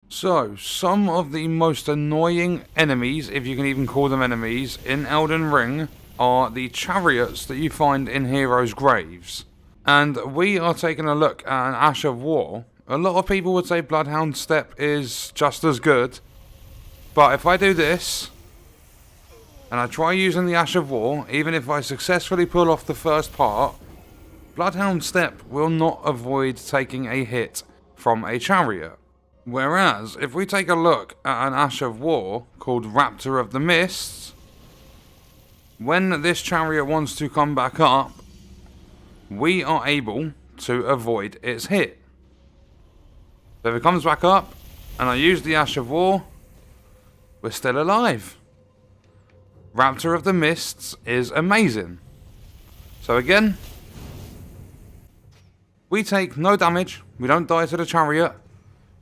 So, some of the most annoying enemies, if you can even call them enemies, in Elden Ring are the chariots that you find in heroes' graves. And we are taking a look at an Ash of War. A lot of people would say Bloodhound Step is just as good, but if I do this, and I try using the Ash of War, even if I successfully pull off the first part, Bloodhound Step will not avoid taking a hit from a chariot. Whereas, if we take a look at an Ash of War called Raptor of the Mists, when this chariot wants to come back up, we are able to avoid its hit. So if it comes back up, and I use the Ash of War, we're still alive. Raptor of the Mists is amazing. So again, we take no damage, we don't die to the chariot.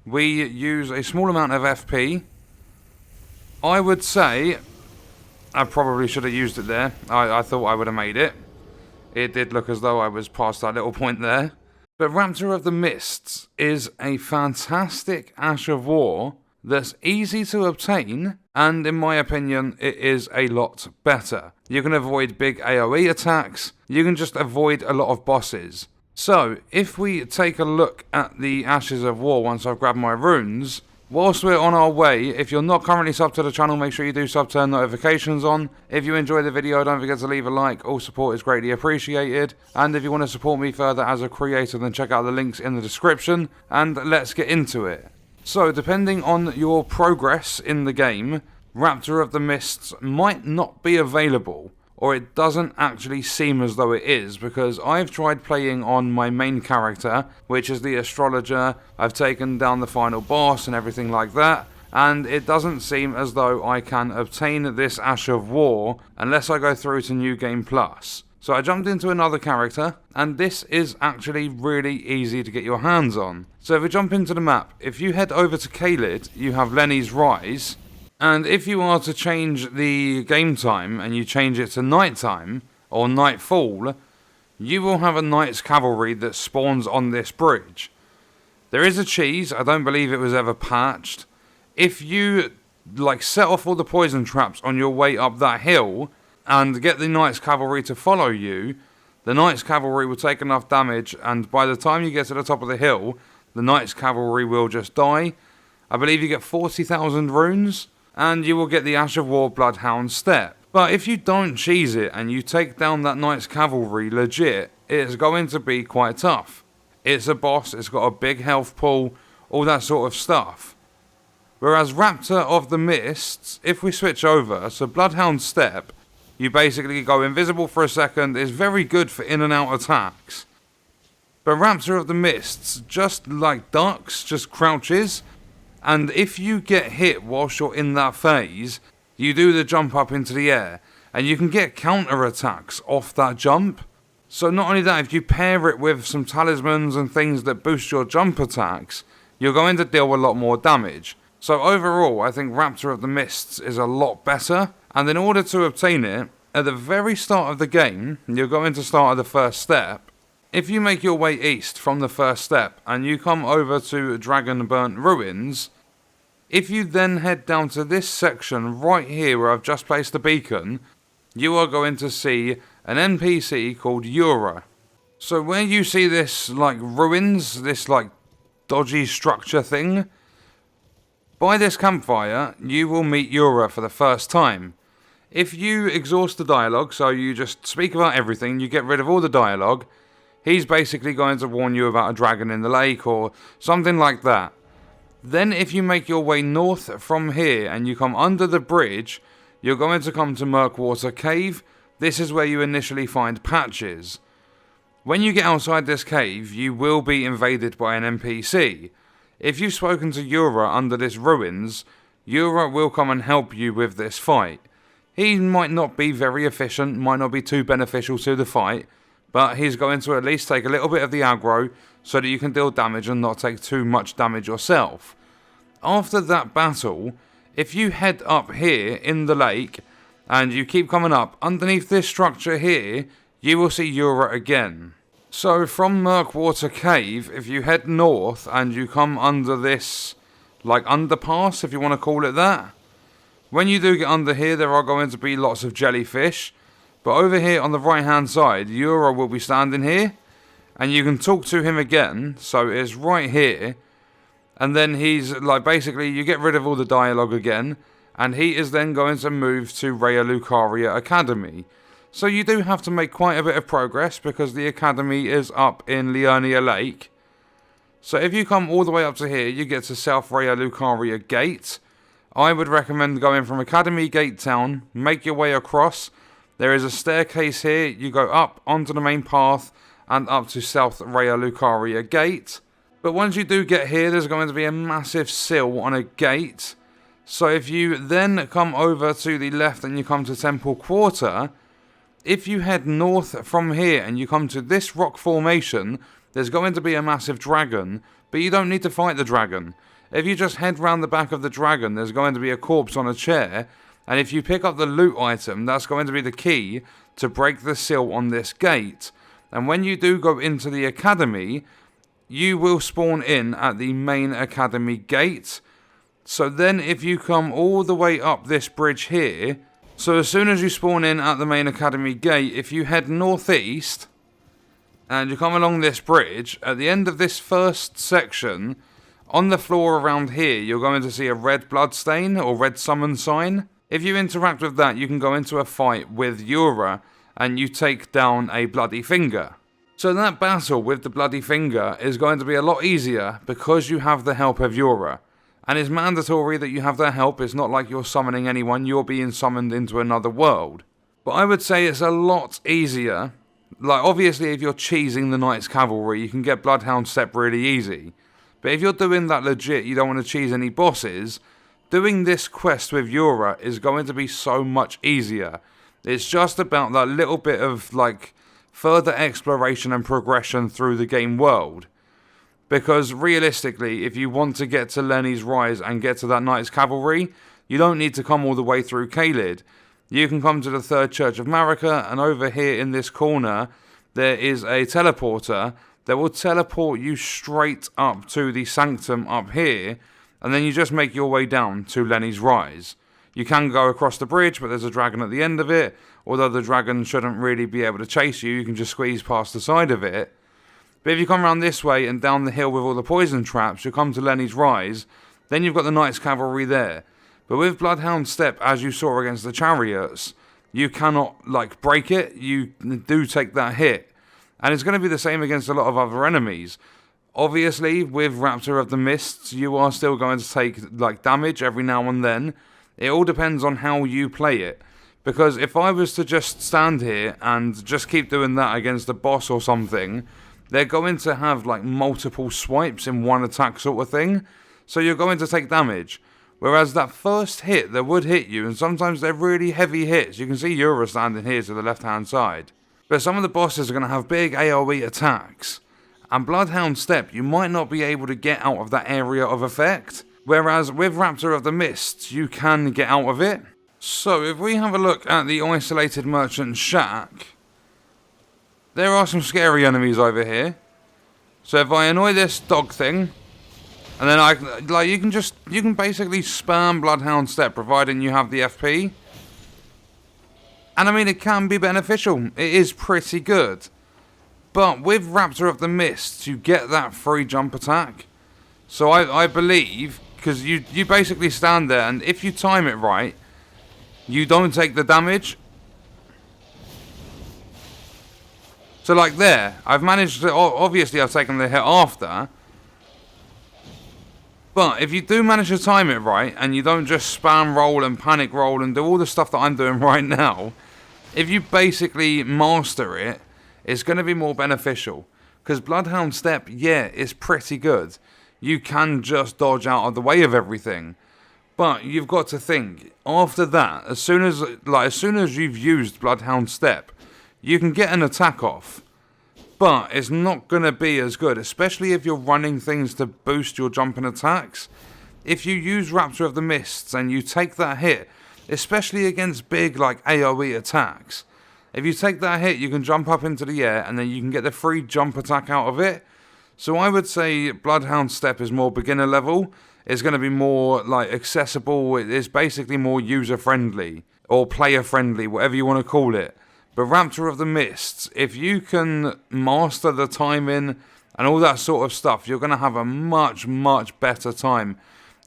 We use a small amount of FP. I would say I probably should have used it there. I thought I would have made it. It did look as though I was past that little point there. But Raptor of the Mists is a fantastic Ash of War that's easy to obtain, and in my opinion, it is a lot better. You can avoid big AoE attacks. You can just avoid a lot of bosses. So, if we take a look at the Ashes of War once I've grabbed my runes, whilst we're on our way, if you're not currently subbed to the channel, make sure you do sub, turn notifications on. If you enjoy the video, don't forget to leave a like, all support is greatly appreciated. And if you want to support me further as a creator, then check out the links in the description, and let's get into it. So, depending on your progress in the game, Raptor of the Mists might not be available, or it doesn't actually seem as though it is, because I've tried playing on my main character, which is the astrologer. I've taken down the final boss and everything like that, and it doesn't seem as though I can obtain this Ash of War unless I go through to New Game Plus. So I jumped into another character, and this is actually really easy to get your hands on. So if we jump into the map, if you head over to Caelid, you have Lenny's Rise. And if you are to change the game time and you change it to nighttime or nightfall, you will have a Knight's Cavalry that spawns on this bridge. There is a cheese, I don't believe it was ever patched. If you set off all the poison traps on your way up that hill and get the Knight's Cavalry to follow you, the Knight's Cavalry will take enough damage, and by the time you get to the top of the hill, the Knight's Cavalry will just die. I believe you get 40,000 runes. And you will get the Ash of War Bloodhound Step. But if you don't cheese it and you take down that Knight's Cavalry legit, it's going to be quite tough. It's a boss, it's got a big health pool, all that sort of stuff. Whereas Raptor of the Mists, if we switch over, so Bloodhound Step, you basically go invisible for a second, is very good for in and out attacks. But Raptor of the Mists, just like ducks, just crouches. And if you get hit whilst you're in that phase, you do the jump up into the air, and you can get counter attacks off that jump. So not only that, if you pair it with some talismans and things that boost your jump attacks, you're going to deal a lot more damage. So overall, I think Raptor of the Mists is a lot better, and in order to obtain it, at the very start of the game, you're going to start at the first step. If you make your way east from the first step, and you come over to Dragon Burnt Ruins, if you then head down to this section right here where I've just placed the beacon, you are going to see an NPC called Yura. So where you see this ruins, this dodgy structure thing, by this campfire you will meet Yura for the first time. If you exhaust the dialogue, so you just speak about everything, you get rid of all the dialogue, he's basically going to warn you about a dragon in the lake or something like that. Then if you make your way north from here and you come under the bridge, you're going to come to Murkwater Cave. This is where you initially find Patches. When you get outside this cave, you will be invaded by an NPC. If you've spoken to Yura under this ruins, Yura will come and help you with this fight. He might not be very efficient, might not be too beneficial to the fight, but he's going to at least take a little bit of the aggro so that you can deal damage and not take too much damage yourself. After that battle, if you head up here in the lake and you keep coming up underneath this structure here, you will see Yura again. So from Murkwater Cave, if you head north and you come under this like underpass, if you want to call it that. When you do get under here, there are going to be lots of jellyfish. But over here on the right hand side, Euro will be standing here. And you can talk to him again. So it's right here. And then he's like, basically you get rid of all the dialogue again. And he is then going to move to Raya Lucaria Academy. So you do have to make quite a bit of progress, because the academy is up in Liurnia Lake. So if you come all the way up to here, you get to South Raya Lucaria Gate. I would recommend going from Academy Gate Town, make your way across. There is a staircase here, you go up onto the main path and up to South Raya Lucaria Gate. But once you do get here, there's going to be a massive sill on a gate. So if you then come over to the left and you come to Temple Quarter, if you head north from here and you come to this rock formation, there's going to be a massive dragon, but you don't need to fight the dragon. If you just head round the back of the dragon, there's going to be a corpse on a chair, and if you pick up the loot item, that's going to be the key to break the seal on this gate. And when you do go into the academy, you will spawn in at the main academy gate. So then if you come all the way up this bridge here, so as soon as you spawn in at the main academy gate, if you head northeast and you come along this bridge, at the end of this first section, on the floor around here, you're going to see a red blood stain or red summon sign. If you interact with that, you can go into a fight with Yura and you take down a bloody finger. So that battle with the bloody finger is going to be a lot easier because you have the help of Yura. And it's mandatory that you have their help. It's not like you're summoning anyone, you're being summoned into another world. But I would say it's a lot easier. Like, obviously, if you're cheesing the Knights Cavalry, you can get Bloodhound Step really easy. But if you're doing that legit, you don't want to cheese any bosses, doing this quest with Yura is going to be so much easier. It's just about that little bit of, like, further exploration and progression through the game world. Because realistically, if you want to get to Lenny's Rise and get to that Knights Cavalry, you don't need to come all the way through Caelid. You can come to the Third Church of Marika, and over here in this corner, there is a teleporter that will teleport you straight up to the Sanctum up here, and then you just make your way down to Lenny's Rise. You can go across the bridge, but there's a dragon at the end of it. Although the dragon shouldn't really be able to chase you, you can just squeeze past the side of it. But if you come around this way and down the hill with all the poison traps, you'll come to Lenny's Rise. Then you've got the Knights Cavalry there. But with Bloodhound Step, as you saw against the Chariots, you cannot, like, break it. You do take that hit. And it's going to be the same against a lot of other enemies. Obviously, with Raptor of the Mists, you are still going to take, like, damage every now and then. It all depends on how you play it. Because if I was to just stand here and just keep doing that against a boss or something, they're going to have, like, multiple swipes in one attack sort of thing. So you're going to take damage. Whereas that first hit that would hit you, and sometimes they're really heavy hits. You can see Yura standing here to the left-hand side. But some of the bosses are going to have big AoE attacks. And Bloodhound Step, you might not be able to get out of that area of effect. Whereas with Raptor of the Mists, you can get out of it. So if we have a look at the Isolated Merchant Shack, there are some scary enemies over here. So if I annoy this dog thing, and then you can basically spam Bloodhound Step providing you have the FP. And I mean, it can be beneficial. It is pretty good. But with Raptor of the Mists, you get that free jump attack. So I believe, because you basically stand there, and if you time it right, you don't take the damage. So like there, I've managed to, obviously I've taken the hit after. But if you do manage to time it right, and you don't just spam roll and panic roll and do all the stuff that I'm doing right now, if you basically master it, it's going to be more beneficial. Because Bloodhound Step, yeah, is pretty good. You can just dodge out of the way of everything. But you've got to think, after that, as soon as you've used Bloodhound Step, you can get an attack off. But it's not going to be as good, especially if you're running things to boost your jumping attacks. If you use Raptor of the Mists and you take that hit, especially against big like AoE attacks, if you take that hit, you can jump up into the air and then you can get the free jump attack out of it. So I would say Bloodhound Step is more beginner level. it's going to be more like accessible. It's basically more user friendly or player friendly, whatever you want to call it. But Raptor of the Mists, if you can master the timing and all that sort of stuff, you're going to have a much, much better time.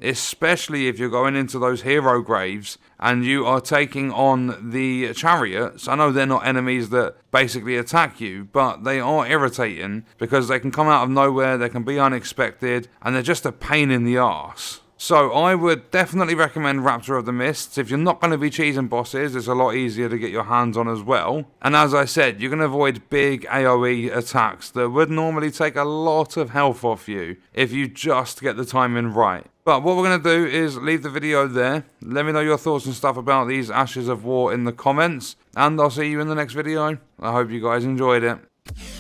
Especially if you're going into those hero graves and you are taking on the chariots. I know they're not enemies that basically attack you, but they are irritating because they can come out of nowhere, they can be unexpected, and they're just a pain in the arse. So I would definitely recommend Raptor of the Mists. If you're not going to be cheesing bosses, it's a lot easier to get your hands on as well. And as I said, you can avoid big AoE attacks that would normally take a lot of health off you if you just get the timing right. But what we're going to do is leave the video there. Let me know your thoughts and stuff about these Ashes of War in the comments. And I'll see you in the next video. I hope you guys enjoyed it.